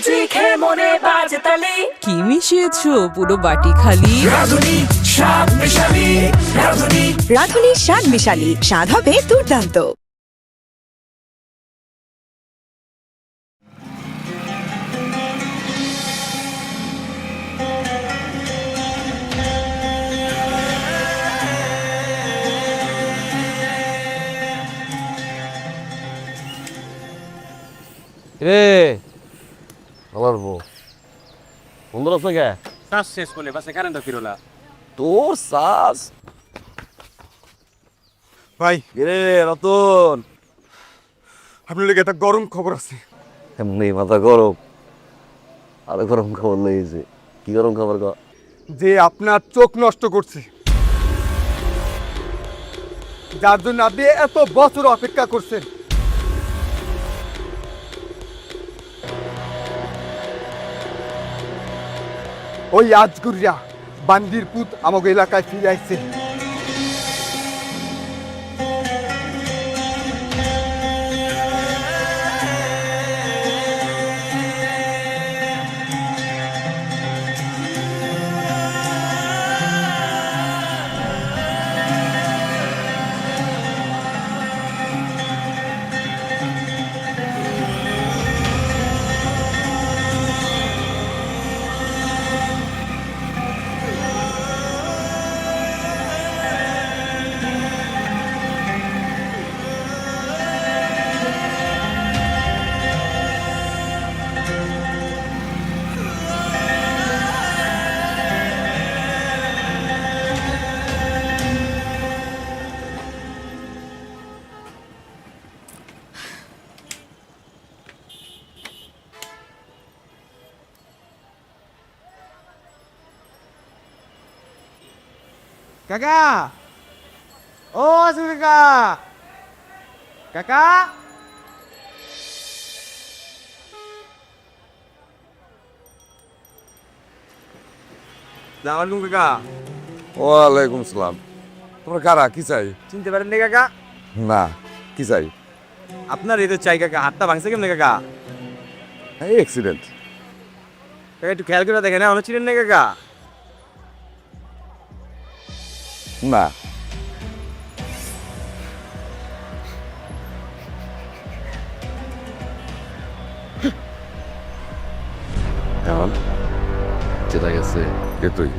খেয়ে মনে বাজে তালি। কি মিশিয়েছো পুরো বাটি খালি? রাঁধুনি স্বাদ মিশালি, রাঁধুনি। রাঁধুনি স্বাদ মিশালি, স্বাদ হবে দুর্দান্ত। রে আমার বউ বন্ধুর আছে কে? শ্বাস শেষ করলে বাসে কারেন্টটা ফিরোলা। তোর শ্বাস ভাই রে রতন, আপনার লেগে একটা গরম খবর আছে। এমনি মাথা গরম, আরো গরম খবর লেগেছে। কি গরম খবর ক? যে আপনার চোখ নষ্ট করছে, যার জন্য আপনি এত বছর অপেক্ষা করছেন, ওই আজগুরিয়া বান্দির পুত আমাকে এলাকায় ফিরে আসছে। কাকা, ও আসু কাকা, কাকা। সালামালাইকুম কাকা। ওয়ালাইকুম সালাম। তোমরা কারা, কি চাই? চিনতে পারেন নি কাকা? না, কি চাই? আপনার এই তো চাই কাকা, হাতটা ভাঙছে কেমনে কাকা? এই অ্যাক্সিডেন্ট। কাকা একটু খেয়াল করে দেখেন, অনেক চিনেন না কাকা? না, এখন যেটা গেছে। কে তুই?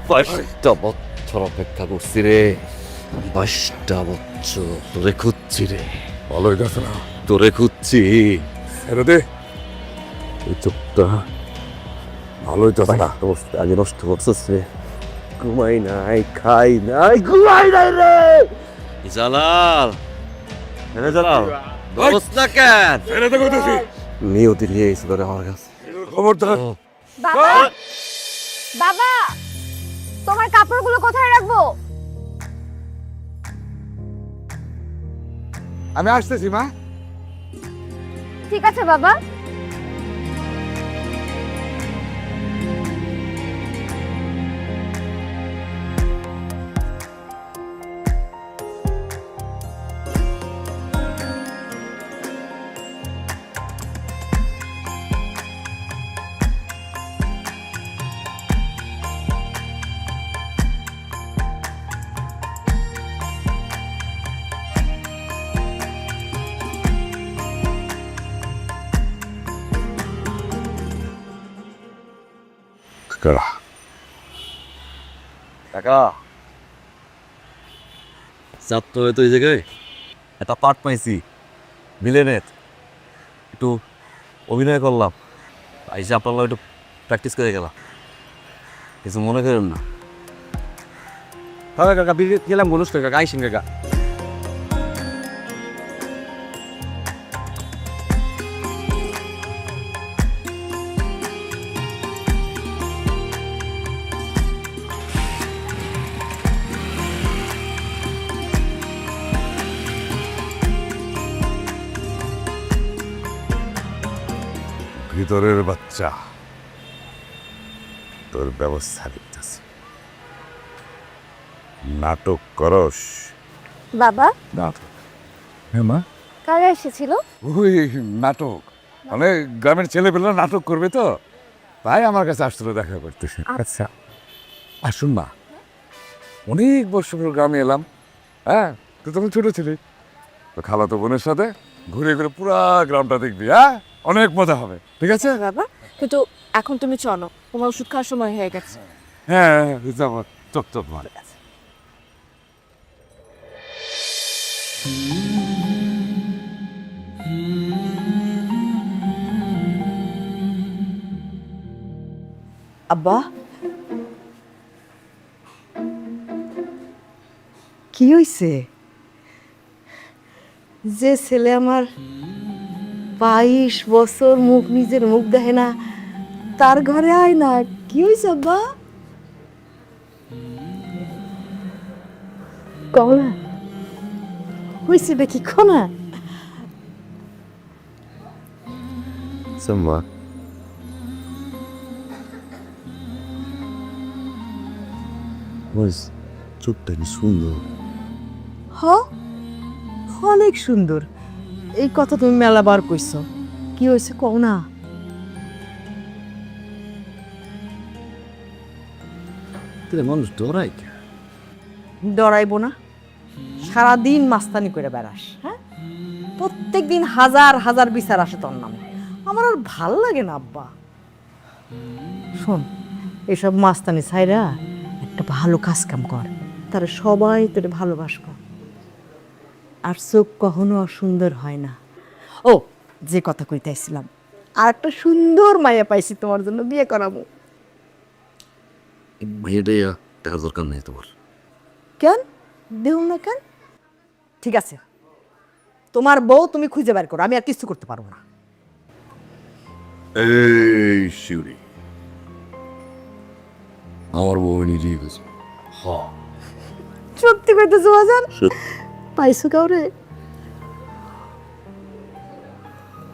22টা বছর অপেক্ষা করছি রে, 22টা বছর তোরে খুঁজছি রে, ভালো হইতেছে না। তোরে খুঁজছি। ছেড়ে দে, ওই চোখটা ভালো হইতেছে না। অবস্থা আগে নষ্ট করছিস রে, ঘুমাই নাই, খাই নাই, ঘুমাই নাই রে। জালাল, রে জালাল, অবস্থা কেন? ছেড়ে দে কইতেছি। নিয়তি নিয়ে এসে ধরে আমার কাছে। খবরদার। বাবা, বাবা, তোমার কাপড়গুলো কোথায় রাখবো? আমি আসতেছি মা। ঠিক আছে বাবা। কারা? কাকা, যাত্র হয়তো এই জায়গায় একটা পার্ট পাইছি, ভিলেনের। একটু অভিনয় করলাম, আইসে আপনার একটু প্র্যাকটিস করে গেলাম, কিছু মনে করেন না। হ্যাঁ কাকা, গেলাম বলুস কাকা, আইসেন কাকা। ভিতরের বাচ্চা, তোর ব্যবস্থা নিতেছি। নাটক করস? বাবা, নাটক? হ্যাঁ মা, কারা এসেছিল? ওই নাটক। মানে গ্রামের ছেলেপেলেরা নাটক করবে তো, তাই আমার কাছে আসছিল দেখা করতে। আচ্ছা আসুন না, অনেক বছর পর গ্রামে এলাম। হ্যাঁ, তুই তখন ছোট ছিলি, তো খালাতো বোনের সাথে ঘুরে ঘুরে পুরা গ্রামটা দেখবি। হ্যাঁ, অনেক মজা হবে। ঠিক আছে? বাবা কিন্তু এখন তুমি চলো, তোমার ওষুধ খাওয়ার সময় হয়ে গেছে। হ্যাঁ যাবো, চপ চপ মা। আব্বা কি হইছে? যে ছেলে আমার 22 বছর নিজের মুখ দেখে না, তার ঘরে আয় না। কি হইছে আব্বা? কমলা হইছে দেখি খোনা। মা চোখটা কি সুন্দর। হ, অনেক সুন্দর। এই কথা তুমি মেলাবার কইছ। কি হয়েছে কও না? মানুষ ডরাই? ডরাইবো না? সারাদিন মাস্তানি করে বেড়াস। হ্যাঁ, প্রত্যেক দিন হাজার হাজার বিচার আসে তোর নামে। আমার আর ভাল লাগে না আব্বা। শোন, এসব মাস্তানি ছাইরা একটা ভালো কাজ কাম কর, তারা সবাই তোরে ভালোবাসবো। আর চোখ কখনো অসুন্দর হয় না। ও, যে কথা কইতেছিলাম, আর একটা সুন্দর মায়া পাইছি তোমার জন্য, বিয়ে করাবো। মেয়েটাই দেখার দরকার নেই তোমার। কেন দেও না কেন? ঠিক আছে, তোমার বউ তুমি খুঁজে বের করো, আমি আর কিছু করতে পারবো না। এই শিউরি, আমার বউ নিজেই গেছে। সত্যি কইতেছো বাজান? পাইছো কাউরে?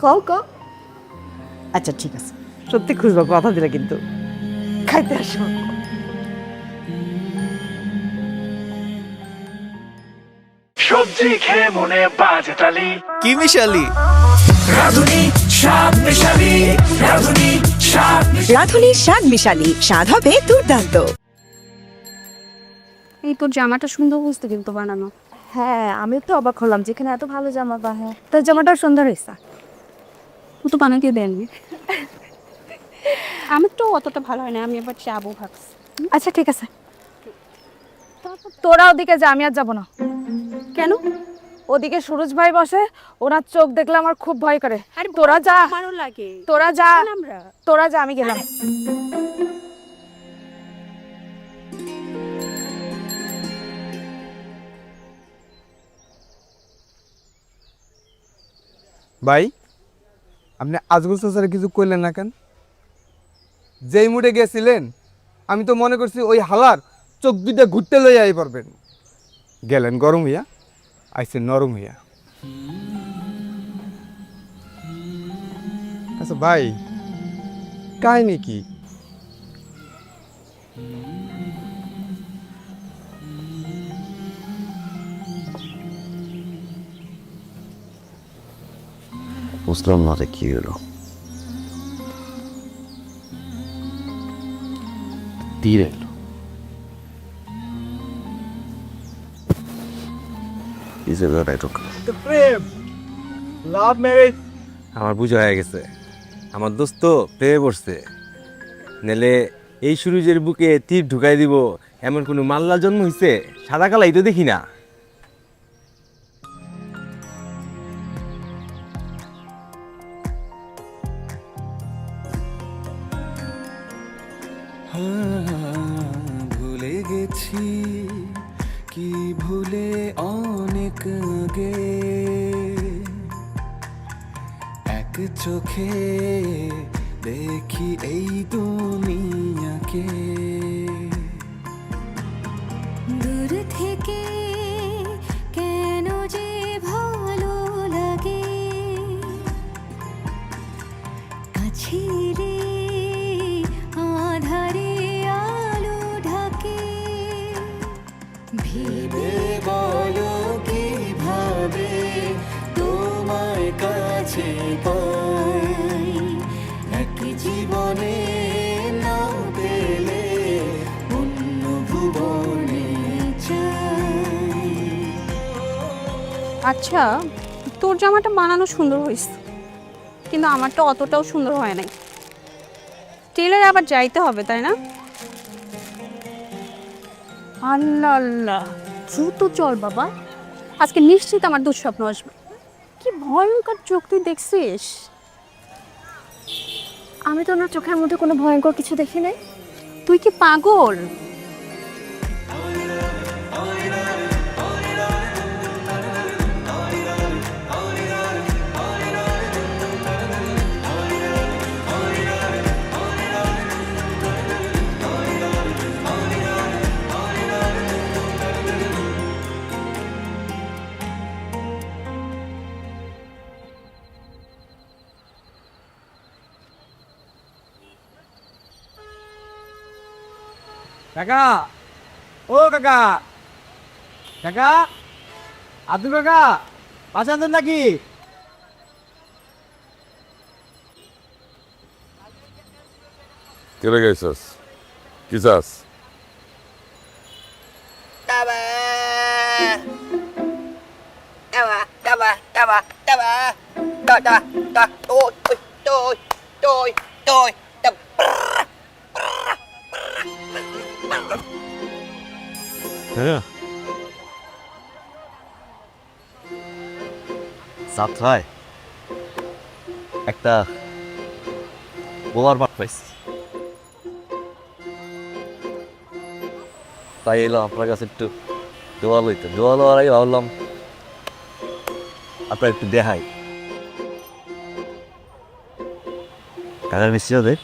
কও কও। আচ্ছা ঠিক আছে, সত্যি খুঁজবো, কথা দিলে কিন্তু। খাইতে আসো। সবজি খেয়ে মনে বাজে তালি, কি মিশালি? রাঁধুনি স্বাদ মিশালি, রাঁধুনি স্বাদ রাঁধুনি শাক মিশালি, স্বাদ হবে দুর্দান্ত। এই তোর জামাটা সুন্দর বুঝতে কিন্তু বানানো। হ্যাঁ, আমি তো অবাক হলাম, যেখানে এত ভালো জামা বাহে তোর জামাটা সুন্দর হয়েছে। ও তো বানাতে দেননি। আমার তো অতটা ভালো হয় না, আমি আবার যাবো ভাবছি। আচ্ছা ঠিক আছে, তোরা ওদিকে যা, আমি আর যাবো না। কেন? ওদিকে সুরজ ভাই বসে, ওনার চোখ দেখলে আমার খুব ভয় করে। আরে তোরা যা, আমারও লাগে। তোরা যা, আমরা তোরা যা, আমি গেলাম। ভাই, আপনি আজগর চাচারে কিছু কইলেন না কেন? যেই মুডে গেছিলেন, আমি তো মনে করছি ওই হালার চোখ দুইটা ঘুরতে লইয়া আই পারবেন। গেলেন গরম হইয়া, আইসেন নরম হইয়া। আচ্ছা ভাই, কাহিনী কি? বুঝলাম না রে, কি হলো? তীর এলো। প্রেম, লাভ ম্যারেজ। আমার বুঝা হয়ে গেছে, আমার দোস্ত প্রেমে পড়ছে। নেলে এই সুরুজের বুকে তীর ঢুকাই দিব এমন কোনো মাল্লার জন্ম হইছে? সাদা কালাই তো দেখি না। ভুলে গেছি কি ভুলে অনেক আগে, এক চোখে দেখি এই দুনিয়াকে। দূর থেকে কেন যে ভালো লাগে, কাছে রে আধারে আলো ঢাকে। ভেবে বলো কিভাবে তোমার কাছে পাই। আচ্ছা, তোর জামাটা বানানো সুন্দর হয়েছে, কিন্তু আমারটা অতটাও সুন্দর হয় নাই। টেলার আবার যাইতে হবে, তাই না? আল্লাহ আল্লাহ, দ্রুত চল বাবা, আজকে নিশ্চিত আমার দুঃস্বপ্ন আসবে। কি ভয়ঙ্কর চোখ তুই দেখছিস? আমি তো ওনার চোখের মধ্যে কোনো ভয়ঙ্কর কিছু দেখি নাই। তুই কি পাগল? কাকা, ও কাকা, কাকা, আব্দুল কাকা, পাশে আছেন নাকি? চলে গেছস কি চাস? হ্যাঁ যাত্রায় একটা বোমার বাট পাইছি, তাই এলাম আপনার কাছে একটু দোয়া লইতে। দোয়া লওয়ার আগে ভাবলাম আপনার একটু দেখাই। কাকার মিষ্টি হবে?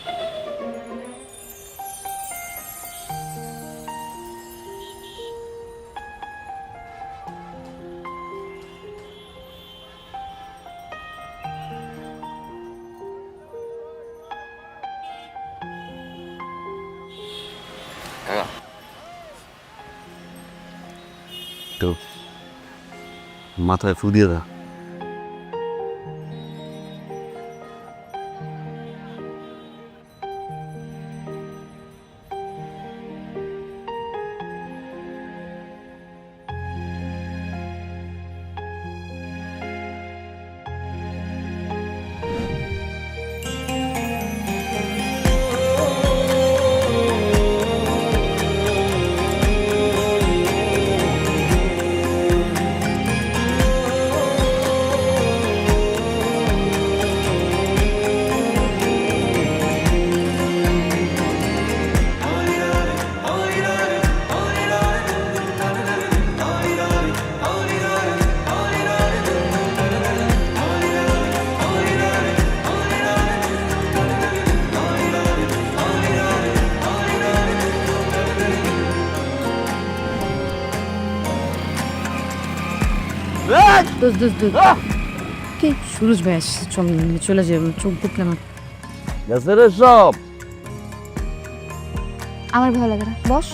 একটু মাথায় ফু দিয়ে দা। কি সুরজ ভাই আসছে, চলে যাবে, চোখ দেখলে আমার গেছে রে সব। আমার ভালো লাগে না, বস।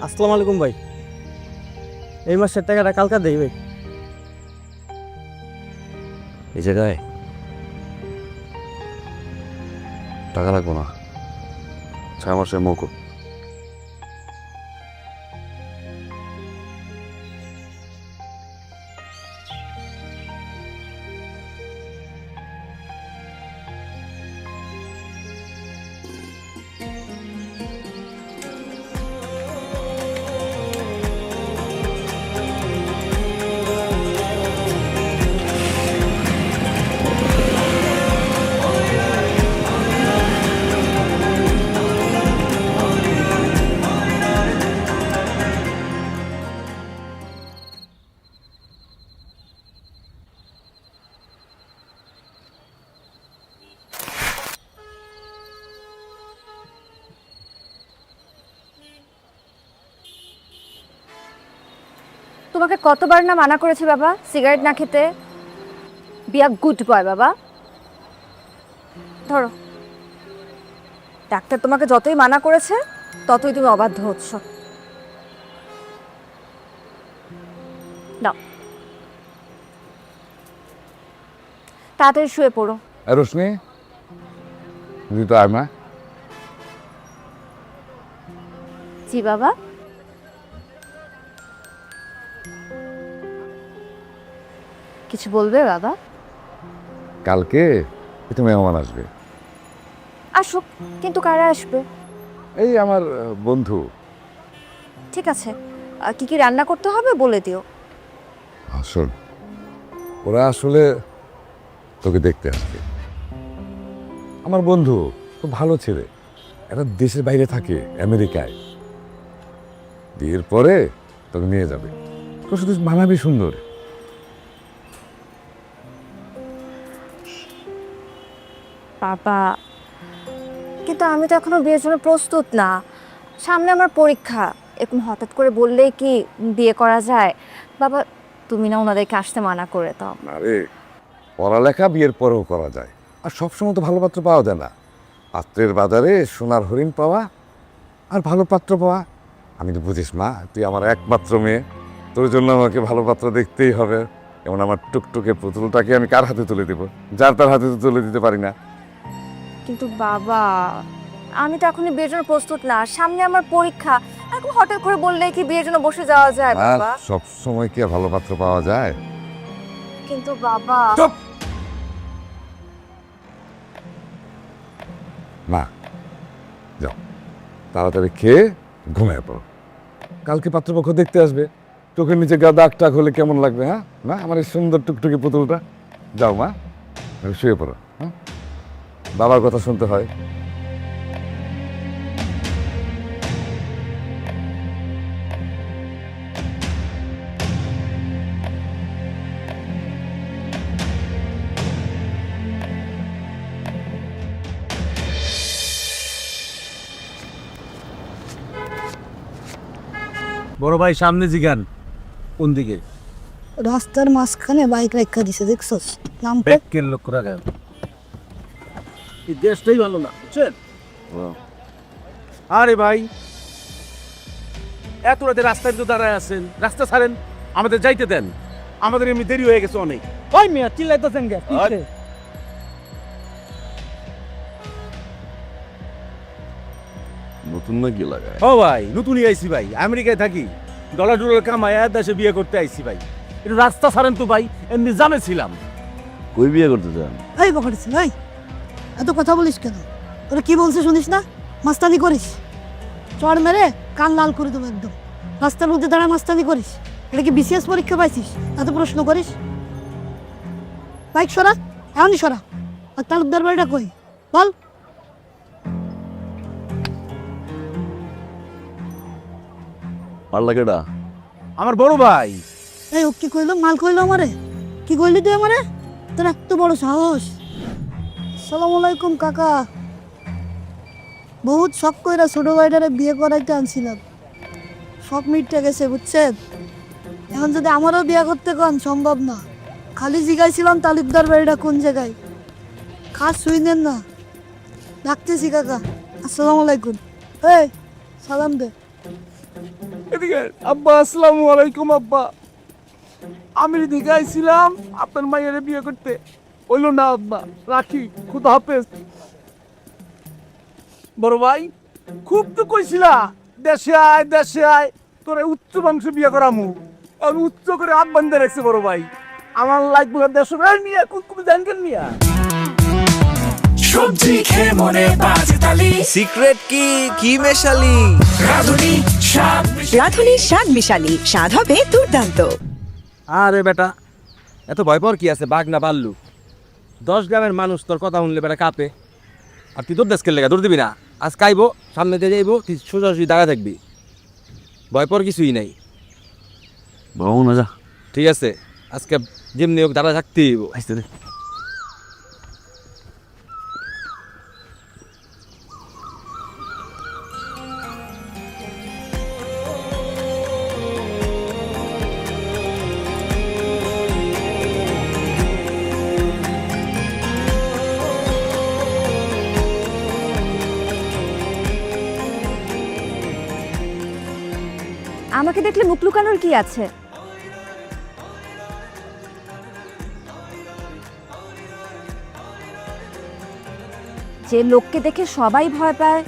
আসসালামু আলাইকুম ভাই, এই মাসের টাকাটা কালকা দেই ভাই। এই জায়গায় টাকা লাগবো না, 6 মাসের মৌকুব। তোমাকে কতবার না মানা করেছি বাবা সিগারেট না খেতে। বি আ গুড বয় বাবা। ধরো, ডাক্তার তোমাকে যতই মানা করেছে ততই তুমি অবাধ্য হচ্ছ। নাও, তাড়াতাড়ি শুয়ে পড়ো। রোশনি তুই তো আয় মা। জি বাবা। কিছু বলবে বাবা? কালকে একটু মেহমান আসবে। আসুক, কিন্তু কারা আসবে? এই আমার বন্ধু। ঠিক আছে, কি কি রান্না করতে হবে বলে দিও। শোন, ওরা আসলে তোকে দেখতে আসবে। আমার বন্ধু খুব ভালো ছেলে, একটা দেশের বাইরে থাকে, আমেরিকায়। বিয়ের পরে তোকে নিয়ে যাবে, তোর শুধু মানাবি সুন্দর। বাবা, কিন্তু আমি তো এখনো বিয়ের জন্য প্রস্তুত না। সামনে আমার পরীক্ষা, এরকম হঠাৎ করে বললেই কি বিয়ে করা যায়? বাবা, তুমি না ওনাদেরকে আসতে মানা করে দাও। আরে পড়ালেখা বিয়ের পরেও করা যায়, আর সবসময় তো ভালো পাত্র পাওয়া যায় না। পাত্রের বাজারে সোনার হরিণ পাওয়া আর ভালো পাত্র পাওয়া। আমি তো বুঝিস মা, তুই আমার একমাত্র মেয়ে, তোর জন্য আমাকে ভালো পাত্র দেখতেই হবে। যেমন আমার টুকটুকে পুতুলটাকে আমি কার হাতে তুলে দেবো? যার তার হাতে তো তুলে দিতে পারি না। কিন্তু বাবা, আমি তো এখনই বিয়ের জন্য প্রস্তুত না। সামনে আমার পরীক্ষা, এখন হঠাৎ করে বললেই কি বিয়ের জন্য বসে যাওয়া যায় আর বাবা? সব সময় কি আর ভালো পাত্র পাওয়া যায়? কিন্তু বাবা, না, যাও তাড়াতাড়ি খেয়ে ঘুমিয়ে পড়ো। কালকে পাত্রপক্ষ দেখতে আসবে, চোখের নিচে গা দাগ টাক হলে কেমন লাগবে? হ্যাঁ না, আমার এই সুন্দর টুকটুকি পুতুলটা। যাও মা, শুয়ে পড়ো। হ্যাঁ, বাবার কথা শুনতে হয়। বড় ভাই সামনে জিগান কোন দিকে? রাস্তার মাঝখানে বাইক রাখা দিছে, দেখছস? নাম ব্যাকের লোক রাখা, এই দেশটাই ভালো না, বুঝছেন? আরে ভাই, এত রাতে রাস্তায় তো দাঁড়ায় আছেন, রাস্তা ছাড়েন, আমাদের যাইতে দেন। আমাদের এমনি দেরি হয়ে গেছে অনেক। ওই মিয়া চিল্লাইতেছেন কে? নতুন নাকি লাগায়? ও ভাই, নতুনই আইছি ভাই, আমেরিকায় থাকি, ডলার ডলার কামায় দেশে বিয়ে করতে আইছি ভাই। একটু রাস্তা ছাড়েন তো ভাই, এমনি জামে ছিলাম। কই বিয়ে করতে চান? এই বকরিস ভাই, এত কথা বলিস কেন? তোরা কি বলছে শুনিস না? মাস্তানি করিস, চড় মেরে কান লাল করে দেবো একদম। রাস্তার মধ্যে দাঁড়া মাস্তানি করিস, এটা কি বিসিএস পরীক্ষা পাইছিস? এত প্রশ্ন করিস? বাইক সরা, এমনই সরা। আর তালুকদার বাড়িটা কই বল? পারলা কেডা? আমার বড় ভাই। এই ও কি কইলো? মাল কইলো আমারে? কি কইলি তুই আমারে? তোর এত বড় সাহস! আসসালামু আলাইকুম কাকা। বহুত শখ কইরা ছোট ভাইটারে বিয়ে করাইতে আনছিলাম, সব মিটে গেছে বুঝছেন। এখন যদি আমারও বিয়ে করতে কন সম্ভব না। খালি জিগাইছিলাম তালুকদার বাড়িটা কোন জায়গায়, খাস শুইনেন না। ডাকতেছি কাকা। আসসালামু আলাইকুম। এই সালাম দে। এদিকে আব্বা, আসসালামু আলাইকুম আব্বা। আমি এদিকে আইছিলাম আপনার মায়ের বিয়ে করতে, হইল না আব্বা, রাখি, খুদা হাফেজ। বড় ভাই, খুব তো কইছিলা দেশে আয় দেশে আয়, তোর উচ্চ বংশ বিয়ে করামু। আমি উচ্চ করে হাত বান্ধে রাখছি বড় ভাই, আমার লাগবে দেশ নিয়ে কুকুর জানকেন নিয়ে। সবজি খেয়ে মনে বাজে তালি, সিক্রেট কি মেশালি? রাধুনি স্বাদ রাধুনি স্বাদ মিশালি, স্বাদ হবে দুর্দান্ত। আরে বেটা, এত ভয় পাওয়ার কি আছে? বাঘ না পারলু, 10 গ্রামের মানুষ তোর কথা শুনলে বেটা কাঁপে। আর তুই তোর দেশকে লেগা দৌড় দিবি না, আজ কাইবো, সামনে দিয়ে যাইবো, তুই সোজাসুজি দাঁড়া থাকবি, ভয় পাওয়ার কিছুই নাই। বাবু না যা। ঠিক আছে, আজকে যেমনি হোক দাঁড়া থাকতেই হইব। আইসতে দে। আমাকে দেখলে মুখ লুকানোর কি আছে? যে লোককে দেখে সবাই ভয় পায়,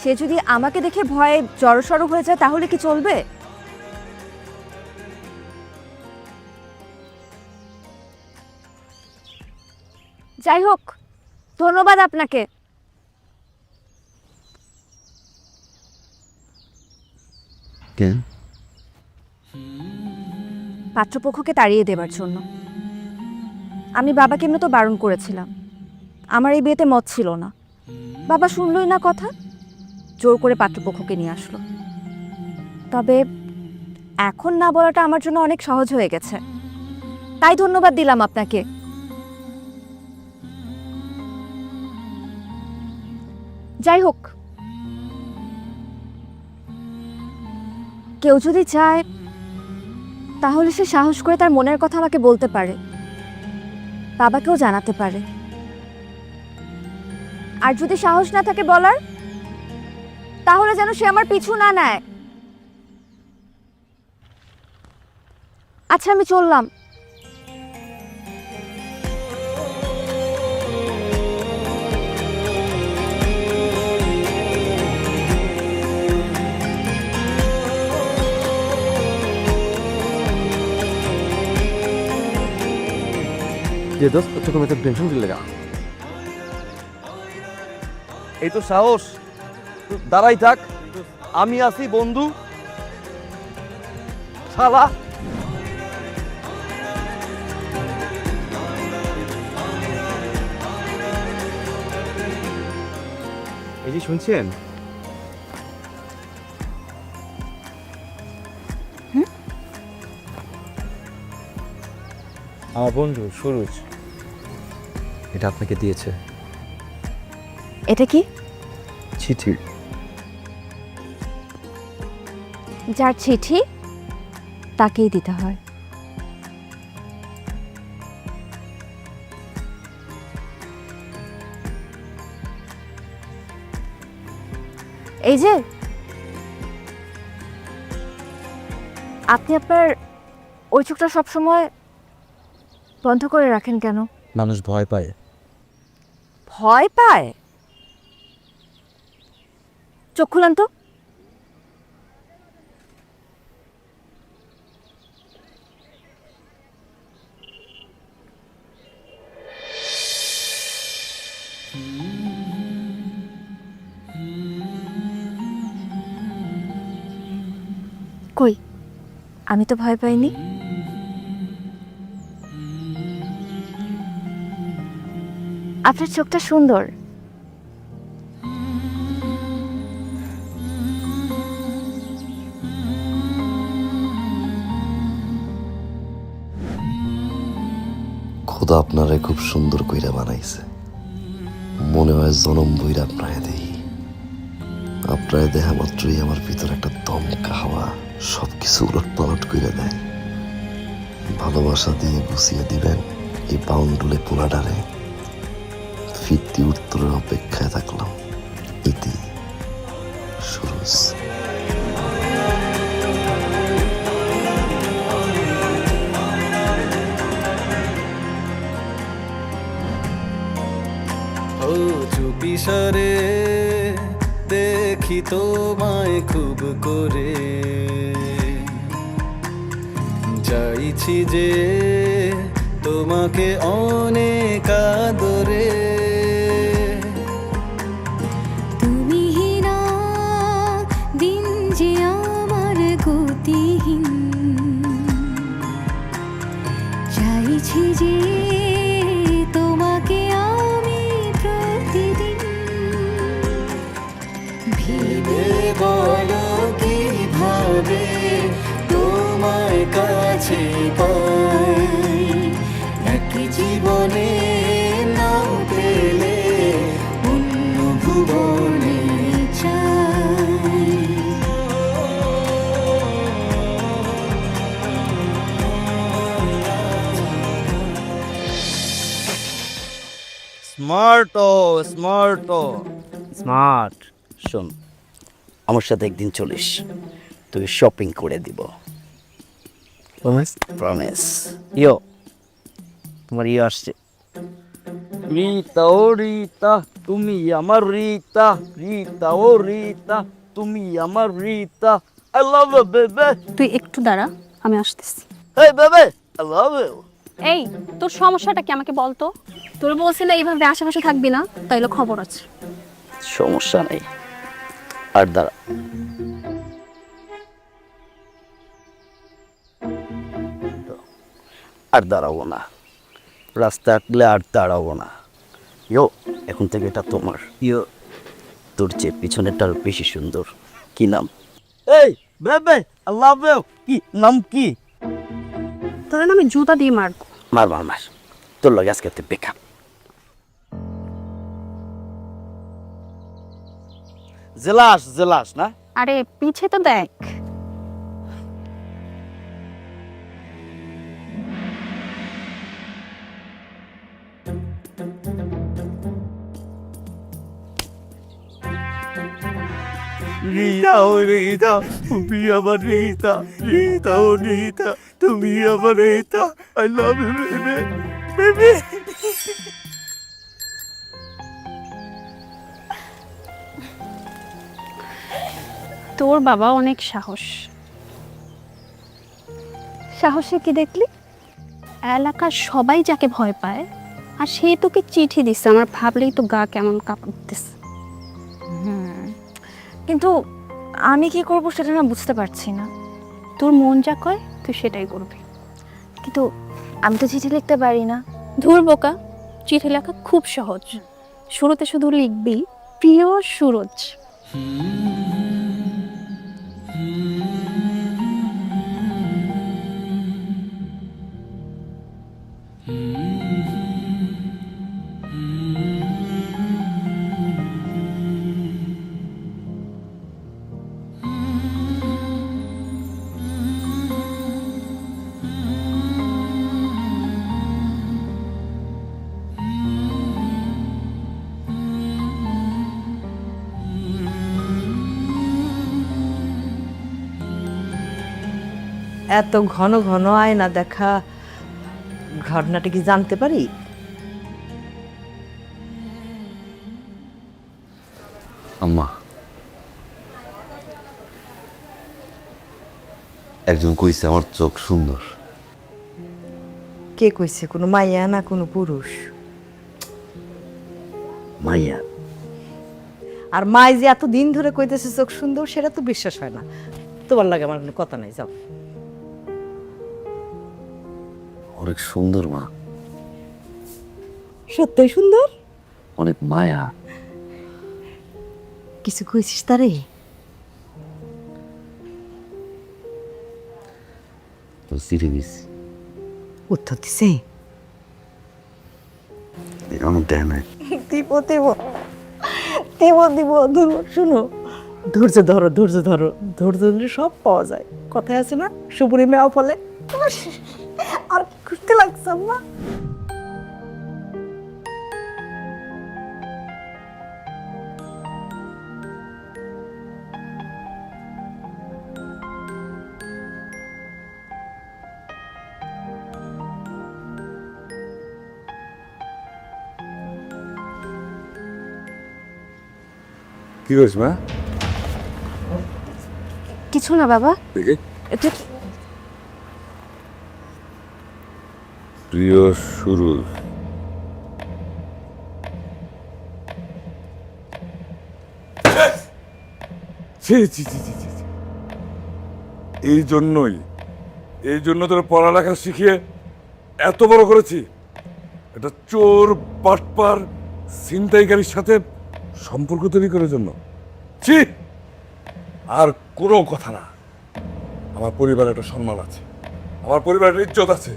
সে যদি আমাকে দেখে ভয়ে জড়সড় হয়ে যায় তাহলে কি চলবে? যাই হোক, ধন্যবাদ আপনাকে। কেন? পাত্রপক্ষকে তাড়িয়ে দেবার জন্য। আমি বাবাকে এমনি তো বারণ করেছিলাম, আমার এই বিয়েতে মত ছিল না। বাবা শুনলই না কথা, জোর করে পাত্রপক্ষকে নিয়ে আসলো। তবে এখন না বলাটা আমার জন্য অনেক সহজ হয়ে গেছে, তাই ধন্যবাদ দিলাম আপনাকে। যাই হোক, কেউ যদি চায় তাহলে সে সাহস করে তার মনের কথা আমাকে বলতে পারে, বাবাকেও জানাতে পারে। আর যদি সাহস না থাকে বলার, তাহলে যেন সে আমার পিছু না নেয়। আচ্ছা, আমি চললাম। যে দোস্ত তোকে মেতে টেনশন দিলে গা, এই তো সাহস, তুই দাঁড়াই থাক, আমি আছি বন্ধু। শালা এই যে শুনছেন, আমার বন্ধু সুরজ এটা আপনাকে দিয়েছে। এটা কি? চিঠি। যার চিঠি তাকেই দিতে হয়। এই যে আপনি আপনার ওই চোখটা সবসময় বন্ধ করে রাখেন কেন? মানুষ ভয় পায়। ভয় পায়? চোখ খুলেন তো। কই, আমি তো ভয় পাইনি। আপনার চোখটা সুন্দর। খোদা আপনারে খুব সুন্দর কইরা বানাইছে, মনে হয় জনম বইরা আপনারে দেই। আপনারে দেখা মাত্রই আমার ভিতর একটা দমকা হাওয়া সবকিছু উলট পালট কইরা দেয়। ভালোবাসা দিয়ে গুছিয়ে দিবেন এই বাউন্ডুলে পোলাডারে। ফিরতি উত্তরের অপেক্ষায় থাকলাম। ইতি সুরজ। ও চুপিসারে দেখি তোমায় খুব করে, চাইছি যে তোমাকে অনেক আদরে। তুমি না দিন যে আমার গতিহীন, চাইছি যে তোমাকে আমি প্রতিদিন। ভেবে বলো কিভাবে তোমায় কাছে পাই, এক জীবনে না পেলে অন্য ভুবনে চাই। স্মার্ট। শোন, আমার সাথে একদিন চলিস, তোকে শপিং করে দিব। প্রমিস? প্রমিস। ইয়ো, তোমার ইয়ো আসছে। রিতা ও রিতা তুমি আমার রিতা, রিতা ও রিতা তুমি আমার Rita, I love you baby. তুই একটু দাঁড়া, আমি আসতেছি। Hey baby, I love you. এই, তোর সমস্যাটা কি আমাকে বল তো? তোর বলছি না এইভাবে আশেপাশে থাকবি না, তাইলে খবর আছে। সমস্যা নেই, আর দাঁড়া। আর দাঁড়াবো না, রাস্তা আটলে আর দাঁড়াবো না। ইয়ো, এখন থেকে এটা তোমার। ইয়ো, তোর চেয়ে পিছনেরটা আরো বেশি সুন্দর। কি নাম? এই বেবি, আই লাভ ইউ। কি নাম কি? তোর না আমি জুতা দিয়ে মারবো। মার মার মার, তোর লগে আজকে তুই বেকা। জেলাস জেলাস না? আরে পিছে তো দেখ। রিতা ও রিতা তুমি আমার রিতা, রিতা ও রিতা তুমি আমার Rita, I love you baby, baby. তোর বাবা অনেক সাহস। সাহসে কি দেখলি? এলাকার সবাই যাকে ভয় পায়, আর সে তোকে চিঠি দিচ্ছে, আমার ভাবলেই তো গা কেমন কাঁপতেছে। কিন্তু আমি কি করব সেটা না বুঝতে পারছি না। তোর মন যা কয় তুই সেটাই করবি। কিন্তু আমি তো চিঠি লিখতে পারি না। ধুর বোকা, চিঠি লেখা খুব সহজ। শুরুতে শুধু লিখবি প্রিয় সুরজ। এত ঘন ঘন আয়না দেখা ঘটনাটা কি জানতে পারি? আম্মা, একজন কইছে আমার চোখ সুন্দর। কে কইছে? কোনো মাইয়া না কোনো পুরুষ? মাইয়া। আর মাই যে এত দিন ধরে কইতেছে চোখ সুন্দর, সেটা তো বিশ্বাস হয় না। তোমার লাগে আমার কোনো কথা নাই, যাও। অনেক সুন্দর মা, সত্যই সুন্দর। অনেক মায়া। কিছু কইছিস তারে? তো চিঠি দিছি, উত্তর দিছে? আমার দেয় নাই। দিব দিব দিব দিব ধরো, শুনো, ধৈর্য ধরো, ধৈর্য ধরো, ধৈর্য ধরলে সব পাওয়া যায়। কথায় আছে না, সুপুরি মেয়া ফলে। আর খুশি লাগছে আম্মা। কি করিস মা? কিছু না বাবা। দেখি। এটা প্রিয় সুরজ, এই জন্য তোর পড়ালেখা শিখিয়ে এত বড় করেছি। এটা চোর, বাটপার, ছিনতাইকারীর সাথে সম্পর্ক তৈরি করার জন্য। ছি! আর কোনো কথা না। আমার পরিবারের একটা সম্মান আছে, আমার পরিবারের ইজ্জত আছে।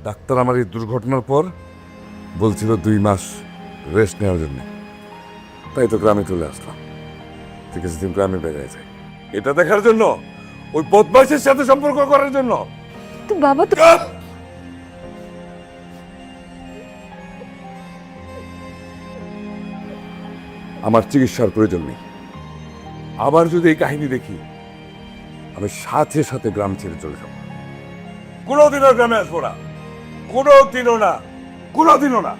ডাক্তার আমার এই দুর্ঘটনার পর বলছিল 2 মাস রেস্ট নেওয়ার জন্য, তাই তো গ্রামে চলে আসলাম। ঠিক আছে, তুমি গ্রামে বেড়ে যাই এটা দেখার জন্য, ওই বদমাইশের সাথে সম্পর্ক করার জন্য। তো বাবা তো আমার চিকিৎসার প্রয়োজন নেই। আবার যদি এই কাহিনী দেখি, আমি সাথে সাথে গ্রাম ছেড়ে চলে যাবো। কোনোদিনও গ্রামে আসবো না, কোনোদিনও না, কোনোদিনও না।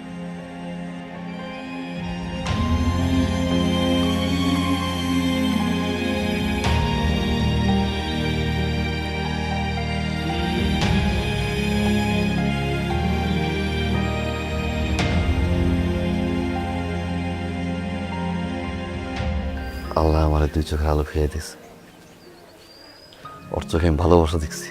আল্লাহ আমার দুই চোখে আলো খেয়ে দিয়েছে, ওর চোখে আমি ভালোবাসা দেখছি।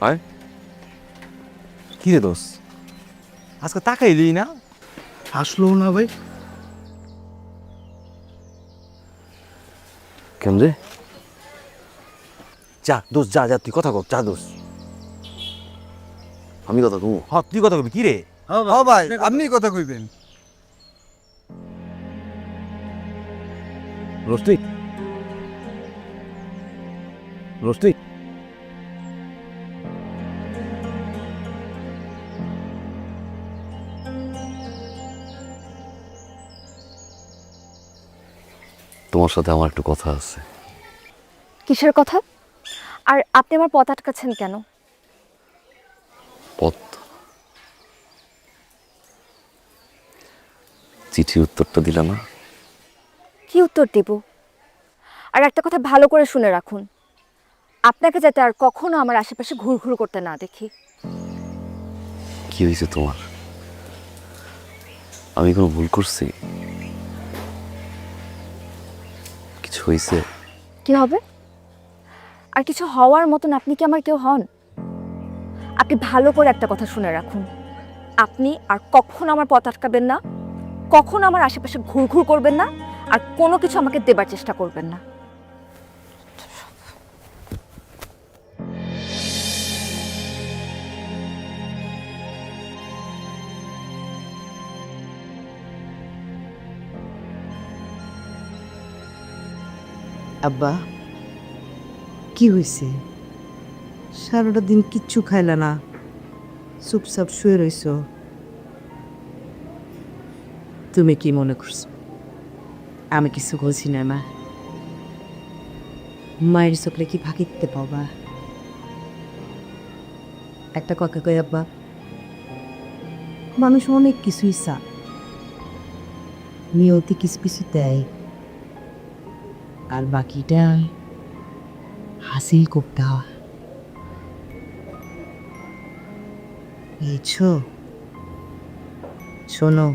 আয় কি রে দোষ, আজকে তাকাইলি না? আসলো না ভাই? কেন রে? যা দোষ, যা যা, তুই কথা কর, যা দোষ। আমি কথা কমু? হ, তুই কথা কবি। কি রে? হ ভাই, আপনি কথা কইবেন। রোস্টি রোস্টি তোমার সাথে আমার একটু কথা আছে। কিসের কথা? আর আপনি আমার পথ আটকাচ্ছেন কেন? পথ? চিঠি উত্তরটা দিলা না? কি উত্তর দেব? আর একটা কথা ভালো করে শুনে রাখুন, আপনাকে যাতে আর কখনো আমার আশেপাশে ঘুরঘুর করতে না দেখি। কি হয়েছে তোমার? আমি কোনো ভুল করছি? কিছু হয়েছে? কি হবে? আর কিছু হওয়ার মতন আপনি কি আমার কেউ হন? আপনি ভালো করে একটা কথা শুনে রাখুন, আপনি আর কখনো আমার পথ আটকাবেন না, কখনো আমার আশেপাশে ঘুরঘুর করবেন না, আর কোনো কিছু আমাকে দেবার চেষ্টা করবেন না। আব্বা, কি হয়েছে? সারাটা দিন কিচ্ছু খাইলা না, চুপচাপ শুয়ে রইছ। তুমি কি মনে করছো আমি কিছু বলছি না? মা, মায়ের চোখলে কি ফাঁকি দিতে পাবা? একটা কথা কই আব্বা, মানুষ অনেক কিছুই চা, নিয়তি কিছু কিছু দেয়, আর বাকিটা হাসিল করতে হয়। বুঝছো? শোনো,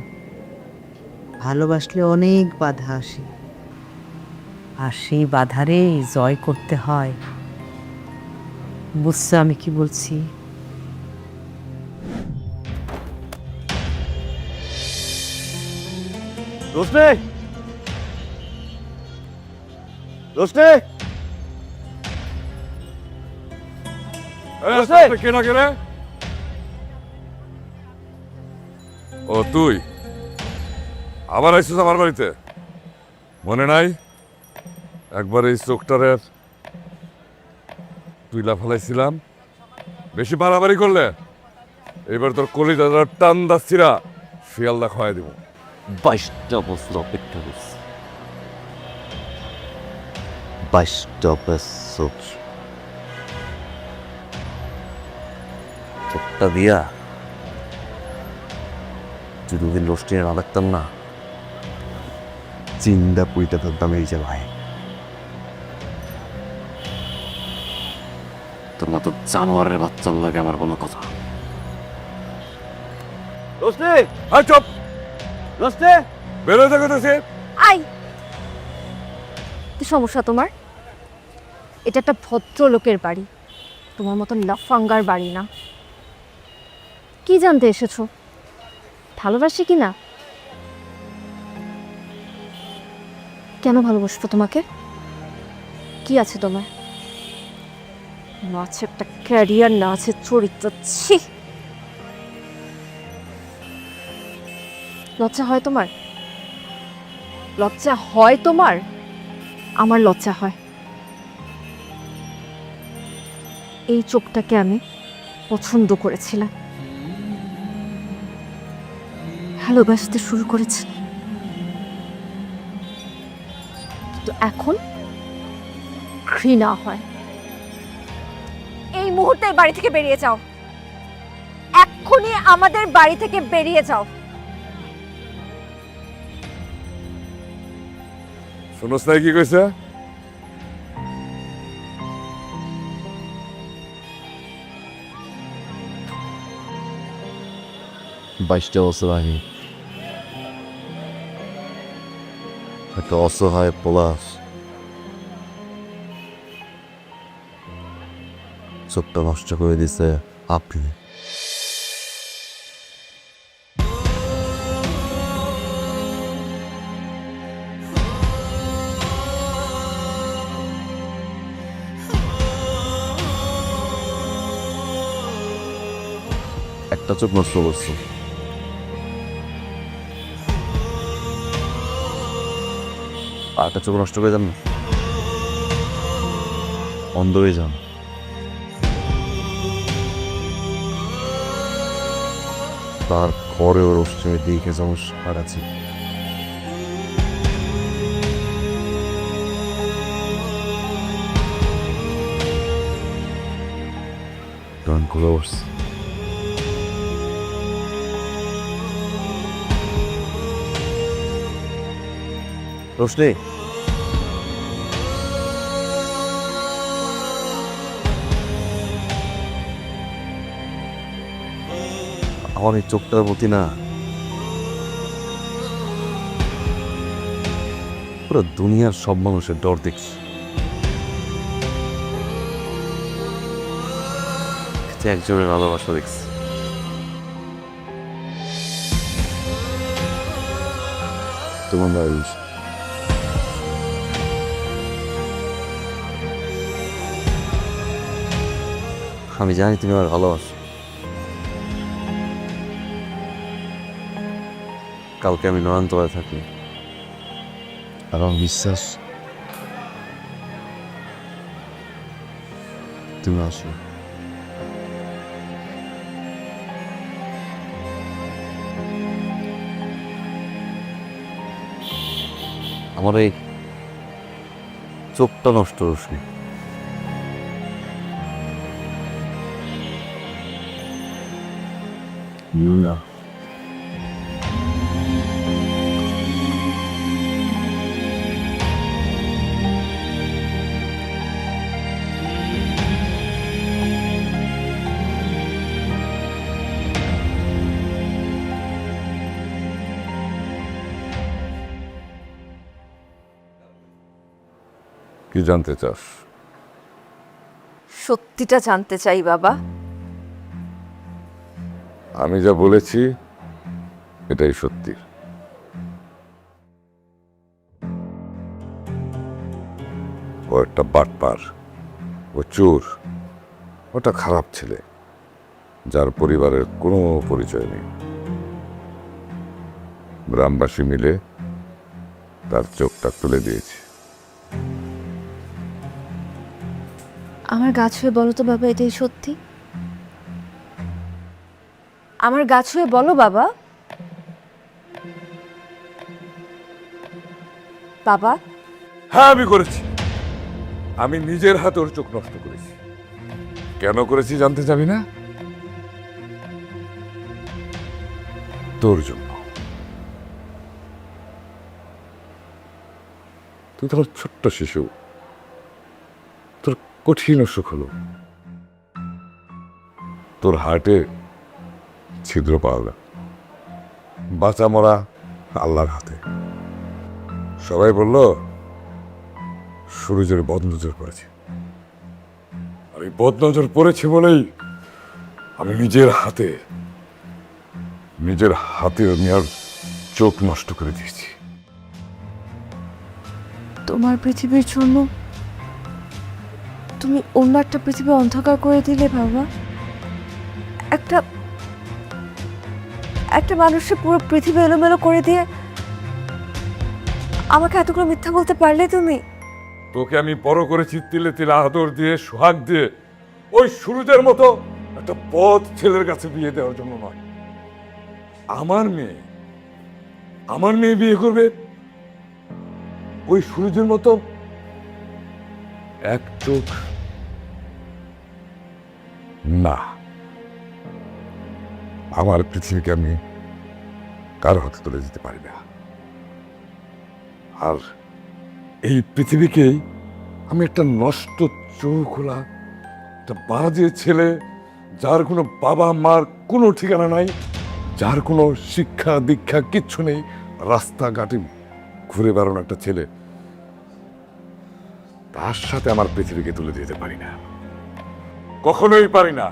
ভালোবাসলে অনেক বাধা আসে, আর সেই বাধারে জয় করতে হয়। বুঝছো আমি কি বলছি? রোস্টে রোস্টে কেনা কেনে? ও তুই আবার আইসিস আমার বাড়িতে? মনে নাই একবার এই চোখটারের তুইলা ফেলাইছিলাম? বেশি বাড়াবাড়ি করলে এবার তোর কলিজা টান দাচ্ছিরা শিয়ালদা খাওয়াই দিব। 22টা বছর অপেক্ষা করছি, 22টা বছর। চোখটা দিয়া যদি ওদিন রোস্টিনে না দেখতাম না, চিন্তা পুইতে থাকতাম এই যে ভাই। তোর মতো জানোয়ারের বাচ্চার লাগে আমার কোনো কথা। রোস্টে আয় চপ, রোস্টে বেরোয় দেখতেছে। আই, কি সমস্যা তোমার? এটা একটা ভদ্রলোকের বাড়ি, তোমার মতন লাফাঙ্গার বাড়ি না। কি জানতে এসেছো? ভালোবাসি কি না? কেন ভালোবাসবো তোমাকে? কি আছে তোমার? না আছে একটা ক্যারিয়ার, না আছে চরিত্র। ছি, লজ্জা হয় তোমার? লজ্জা হয় তোমার? আমার লজ্জা হয়। এই চোখটাকে আমি পছন্দ করেছিলাম, ভালোবাসতে শুরু করেছি, কিন্তু এখন ঘৃণা হয়। এই মুহূর্তে বাড়ি থেকে বেরিয়ে যাও, এক্ষুনি আমাদের বাড়ি থেকে বেরিয়ে যাও। শুনোস নাই কি কইছে? বাইশটা বছর আগে একটা অসহায় পলাশ চোখটা নষ্ট করে দিছে আপনি। একটা চোখ নষ্ট করছো, আর একটা চোখ নষ্ট করে যান না, অন্ধ হয়ে যান। তার ঘরেও রশ্মি দিকে যেমন হারাচ্ছি। Don't close. রোশনি, আমার এই চোখটার প্রতি না পুরো দুনিয়ার সব মানুষের ডর দেখছি। একজনের ভালোবাসা দেখছি। তোমার বাড়ি আমি জানি তুমি আমার ভালোবাসো। কালকে আমি নয়নতলায় থাকি, আর আমার বিশ্বাস তুমি আসো। আমার এই চোখটা নষ্ট রোশনি, না কি জানতে চাস? সত্যিটা জানতে চাই বাবা। আমি যা বলেছি এটাই সত্যি। ও একটা বাটপার, ও চোর, ওটা খারাপ ছেলে যার পরিবারের কোনো পরিচয় নেই। গ্রামবাসী মিলে তার চোখটা তুলে দিয়েছে। আমার গাছ হয়ে বলো তো বাবা, এটাই সত্যি? আমার গাছ হয়ে বলো বাবা। বাবা, হ্যাঁ আমি করেছি। আমি নিজের হাতে ওর চোখ নষ্ট করেছি। কেন করেছি জানতে চাবি না? তোর জন্য। তুই তো ছোট্ট শিশু, তোর কঠিন অসুখ হলো, তোর হার্টে ছিদ্র পাওয়া গেল। বাঁচা মরা আল্লাহর হাতে। সবাই বলল সুরজের বদনজর পড়েছে। আর এই বদনজর পড়েছে বলেই আমি নিজের হাতে আমি আর চোখ নষ্ট করে দিয়েছি। তোমার পৃথিবীর জন্য তুমি অন্য একটা পৃথিবী অন্ধকার করে দিলে বাবা। একটা মানুষের পুরো পৃথিবী এলোমেলো করে দিয়ে আমাকে এতগুলো মিথ্যা বলতে পারলে তুমি? তোকে আমি বড় করেছি তিলে তিলে আদর দিয়ে সোহাগ দিয়ে, ওই সুরজের মতো একটা পথ ছেলের কাছে বিয়ে দেওয়ার জন্য নয়। আমার মেয়ে বিয়ে করবে ওই সুরজের মতো এক চোখ না। আমার পৃথিবীকে আমি কারো হাতে তুলে দিতে পারি না। আর এই পৃথিবীকেই আমি একটা নষ্ট চোখোলা একটা বাজে ছেলে, যার কোনো বাবা মার কোনো ঠিকানা নাই, যার কোনো শিক্ষা দীক্ষা কিচ্ছু নেই, রাস্তাঘাটে ঘুরে বেড়ানো একটা ছেলে, তার সাথে আমার পৃথিবীকে তুলে দিতে পারি না, কখনোই পারি না।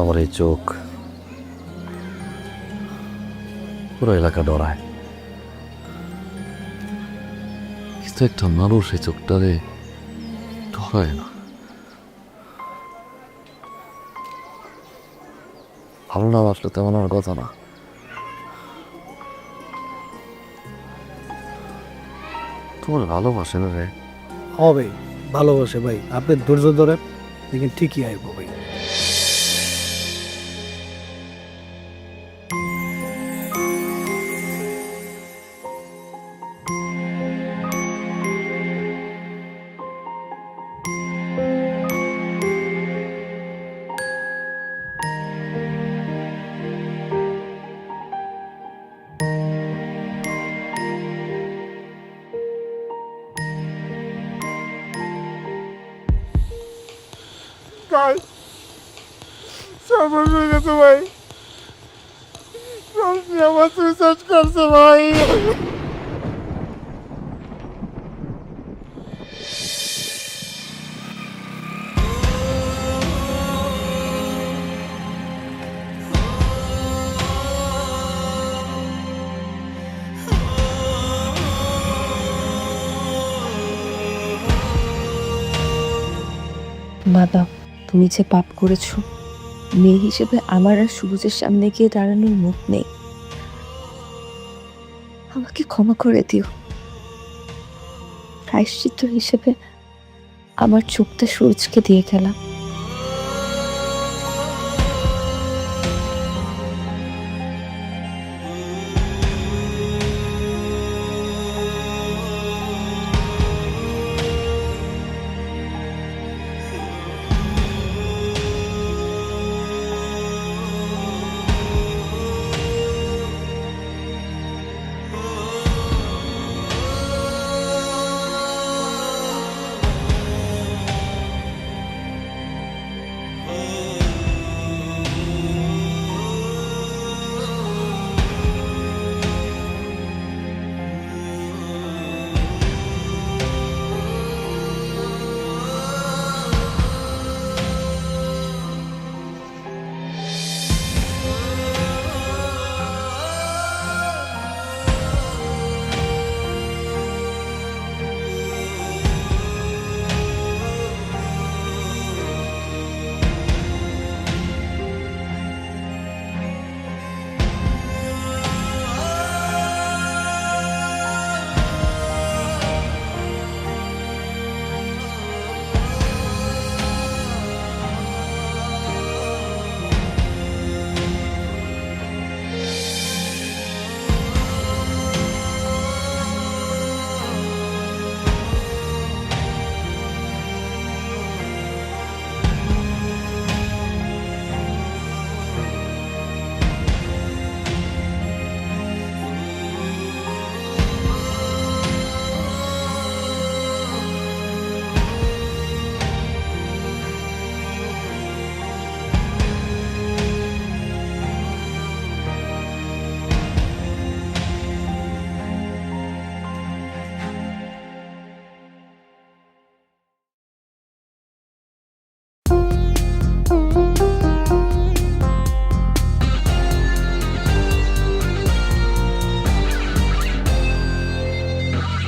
আমার এই চোখ পুরো এলাকা ডরায়, কিন্তু একটা মানুষ এই চোখটারে ডরায় না। ভালো না বাসলে তেমন আমার কথা না। তোমার ভালোবাসে না রে? হবে ভালোবাসে ভাই, আপনি ধৈর্য ধরে দেখেন ঠিকই আইব ভাই। সর্বনাশ হয়ে গেছে ভাই, আমার সুইসাইড করছে ভাই। বাবা, তুমি যে পাপ করেছো, মেয়ে হিসেবে আমার আর সুরজের সামনে গিয়ে দাঁড়ানোর মুখ নেই। আমাকে ক্ষমা করে দিও। প্রায়শ্চিত্ত হিসেবে আমার চোখটা সুরজকে দিয়ে গেলাম।